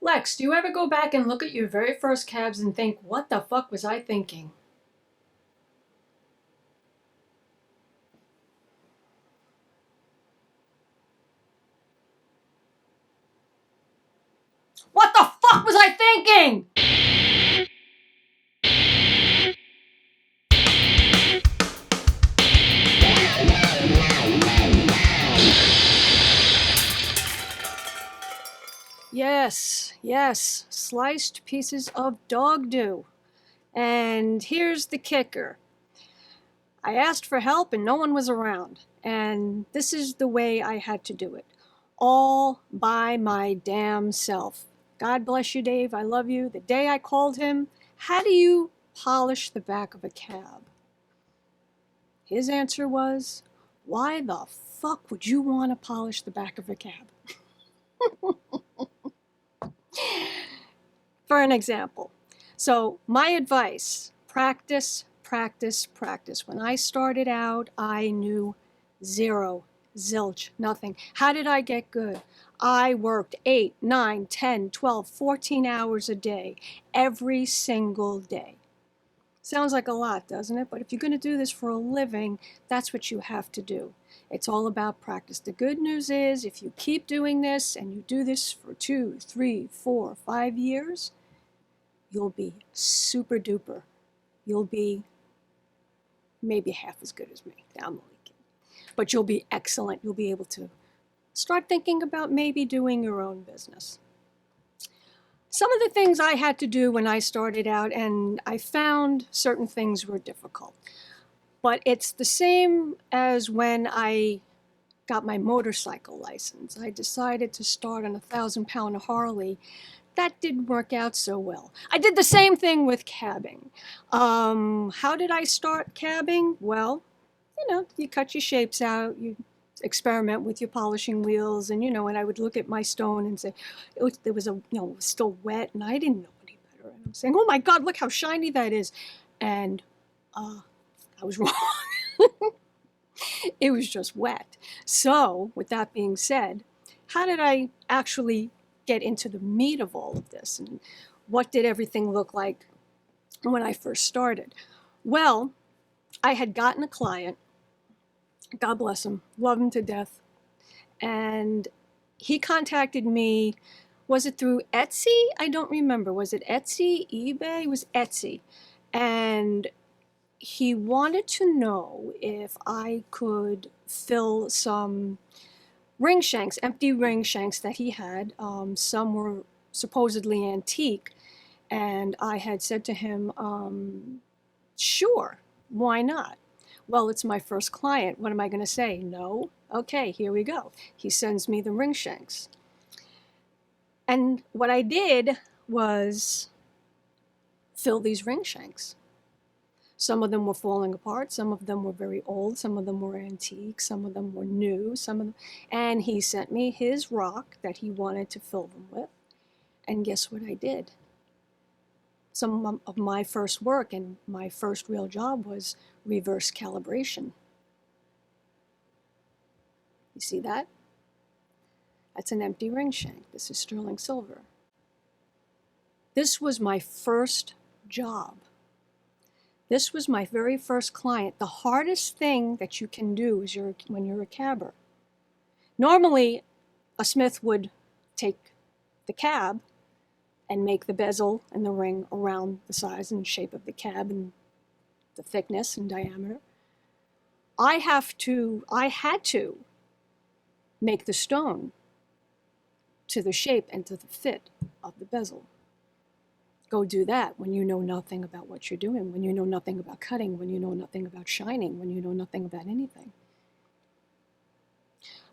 Lex, do you ever go back and look at your very first cabs and think, what the fuck was I thinking? What the fuck was I thinking? Yes, yes, sliced pieces of dog do. And here's the kicker. I asked for help and no one was around. And this is the way I had to do it. All by my damn self. God bless you, Dave. I love you. The day I called him, how do you polish the back of a cab? His answer was, why the fuck would you want to polish the back of a cab? For an example. So my advice, practice, practice, practice. When I started out, I knew zero, zilch, nothing. How did I get good? I worked 8, 9, 10, 12, 14 hours a day, every single day. Sounds like a lot, doesn't it? But if you're going to do this for a living, that's what you have to do. It's all about practice. The good news is if you keep doing this and you do this for 2, 3, 4, 5 years, you'll be super duper. You'll be maybe half as good as me. I'm only kidding. But you'll be excellent. You'll be able to start thinking about maybe doing your own business. Some of the things I had to do when I started out, and I found certain things were difficult. But it's the same as when I got my motorcycle license. I decided to start on a 1,000-pound Harley. That didn't work out so well. I did the same thing with cabbing. How did I start cabbing? Well, you cut your shapes out, you experiment with your polishing wheels, and and I would look at my stone and say, there was it was still wet, and I didn't know any better. And I'm saying, oh my God, look how shiny that is. And I was wrong. It was just wet. So, with that being said, how did I actually get into the meat of all of this? And what did everything look like when I first started? Well, I had gotten a client, God bless him, love him to death, and he contacted me. Was it through Etsy? I don't remember. Was it Etsy, eBay? It was Etsy. And he wanted to know if I could fill some ring shanks, empty ring shanks that he had. Some were supposedly antique. And I had said to him, sure, why not? Well, it's my first client. What am I going to say? No? Okay, here we go. He sends me the ring shanks. And what I did was fill these ring shanks. Some of them were falling apart, some of them were very old, some of them were antique, some of them were new, and he sent me his rock that he wanted to fill them with. And guess what I did? Some of my first work and my first real job was reverse calibration. You see that? That's an empty ring shank. This is sterling silver. This was my first job. This was my very first client. The hardest thing that you can do is when you're a cabber. Normally, a smith would take the cab and make the bezel and the ring around the size and shape of the cab and the thickness and diameter. I had to make the stone to the shape and to the fit of the bezel. Go do that when you know nothing about what you're doing, when you know nothing about cutting, when you know nothing about shining, when you know nothing about anything.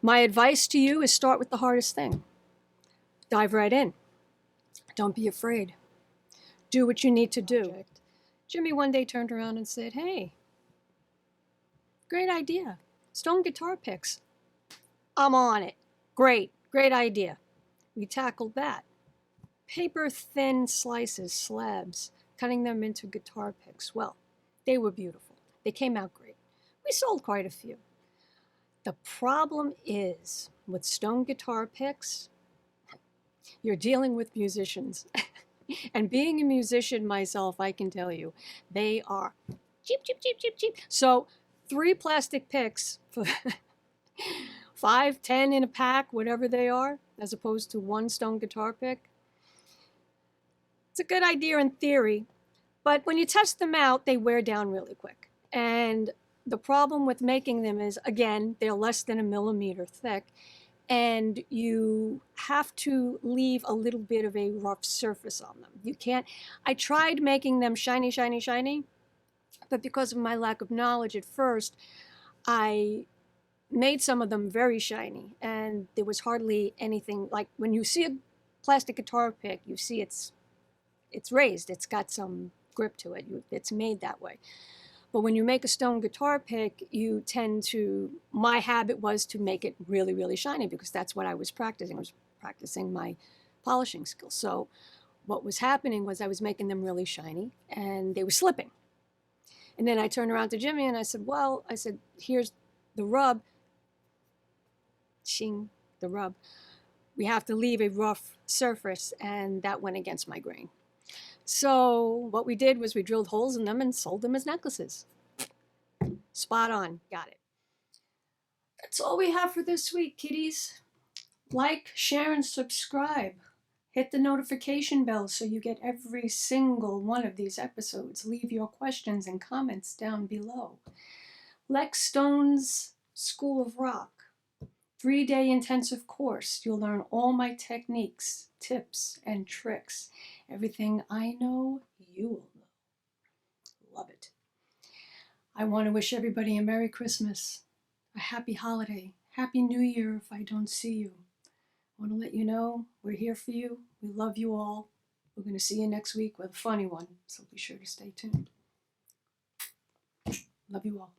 My advice to you is start with the hardest thing. Dive right in. Don't be afraid. Do what you need to do. Jimmy one day turned around and said, hey, great idea. Stone guitar picks. I'm on it. Great idea. We tackled that. Paper thin slices, slabs, cutting them into guitar picks. Well, they were beautiful. They came out great. We sold quite a few. The problem is with stone guitar picks, You're dealing with musicians. And being a musician myself, I can tell you, they are cheap, cheap, cheap, cheap, cheap. So 3 plastic picks for 5, 10 in a pack, whatever they are, as opposed to 1 stone guitar pick. It's a good idea in theory, but when you test them out, they wear down really quick. And the problem with making them is, again, they're less than a millimeter thick, and you have to leave a little bit of a rough surface on them. You can't, I tried making them shiny, shiny, shiny, but because of my lack of knowledge at first, I made some of them very shiny, and there was hardly anything, like when you see a plastic guitar pick, you see it's raised, it's got some grip to it, it's made that way. But when you make a stone guitar pick, you tend to, my habit was to make it really, really shiny, because that's what I was practicing. I was practicing my polishing skills. So what was happening was I was making them really shiny, and they were slipping. And then I turned around to Jimmy and I said, well, I said, here's the rub. Shing, the rub. We have to leave a rough surface, and that went against my grain. So what we did was we drilled holes in them and sold them as necklaces. Spot on. Got it. That's all we have for this week, kiddies. Like, share, and subscribe. Hit the notification bell so you get every single one of these episodes. Leave your questions and comments down below. Lexstone's School of Rock. 3-day intensive course. You'll learn all my techniques, tips, and tricks. Everything I know, you will know. Love it. I want to wish everybody a Merry Christmas, a Happy Holiday, Happy New Year if I don't see you. I want to let you know we're here for you. We love you all. We're going to see you next week with a funny one, so be sure to stay tuned. Love you all.